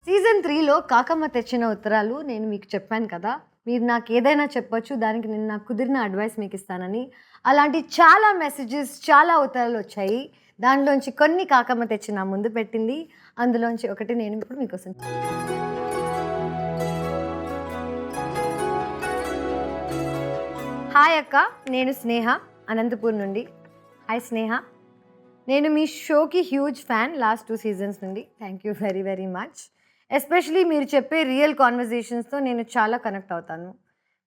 Season 3లో కాకమ్మ తెచ్చిన ఉత్తరాలు నేను మీకు చెప్పాను కదా! మీరు నాకేదైనా చెప్పొచ్చు. దానికి నేను నాకు కుదిరిన అడ్వైస్ మీకిస్తానని. అలాంటి చాలా మెసేజెస్, చాలా ఉత్తరాలొచ్చాయి. దానిలోంచి కొన్ని కాకమ్మ తెచ్చి నా ముందు పెట్టింది. అందులోంచి ఒకటి నేను ఇప్పుడు మీకోసం హాయ్ అక్క. నేను స్నేహ అనంతపూర్ నుండి. హాయ్ స్నేహ. నేను మీ షోకి హ్యూజ్ ఫ్యాన్ లాస్ట్ 2 సీజన్స్ నుండి. Thank you very very much. Especially మీరు చెప్పే రియల్ కాన్వర్జేషన్స్‌తో నేను చాలా కనెక్ట్ అవుతాను.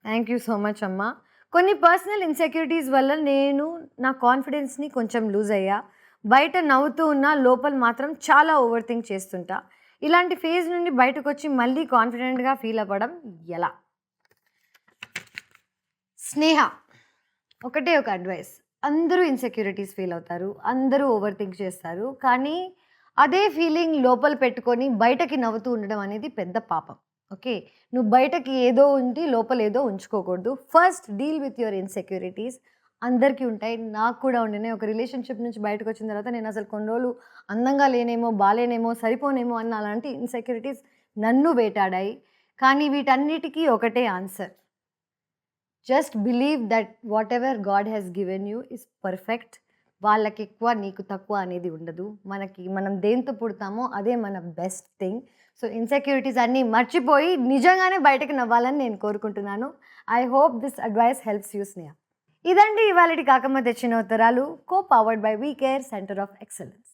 థ్యాంక్ యూ సో మచ్ అమ్మా. కొన్ని పర్సనల్ ఇన్‌సెక్యూరిటీస్ వల్ల నేను నా కాన్ఫిడెన్స్‌ని కొంచెం లూజ్ అయ్యా. బయట నవ్వుతూ ఉన్నా లోపల మాత్రం చాలా ఓవర్ థింక్ చేస్తుంటా. ఇలాంటి ఫేజ్ నుండి బయటకొచ్చి మళ్ళీ కాన్ఫిడెంట్‌గా ఫీల్ అవ్వడం ఎలా? స్నేహ, ఒకటే ఒక అడ్వైస్. అందరూ ఇన్‌సెక్యూరిటీస్ ఫీల్ అవుతారు. అందరూ ఓవర్ థింక్ చేస్తారు. కానీ అదే ఫీలింగ్ లోపల పెట్టుకొని బయటకి నవ్వుతూ ఉండడం అనేది పెద్ద పాపం. ఓకే. నువ్వు బయటకి ఏదో ఉండి లోపల ఏదో ఉంచుకోకూడదు. First deal with your insecurities. అందరికీ ఉంటాయి. నాకు కూడా ఉండినాయి. ఒక రిలేషన్‌షిప్ నుంచి బయటకొచ్చిన తర్వాత నేను అసలు కొన్ని రోజులు అందంగా లేనేమో, బాలేనేమో, సరిపోనేమో అన్న అలాంటి ఇన్‌సెక్యూరిటీస్ నన్ను వేటాడాయి. కానీ వీటన్నిటికీ ఒకటే answer. Just believe that whatever god has given you is perfect. వాళ్ళకెక్కువ, నీకు తక్కువ అనేది ఉండదు. మనం దేంతో పుడతామో అదే మన బెస్ట్ థింగ్. సో, ఇన్‌సెక్యూరిటీస్ అన్నీ మర్చిపోయి నిజంగానే బయటకి నవ్వాలని నేను కోరుకుంటున్నాను. I hope this advice helps you Sneha. ఇదండి ఇవాళటి కాకమ్మ తెచ్చిన ఉత్తరాలు. Co powered by We Care Centre of excellence.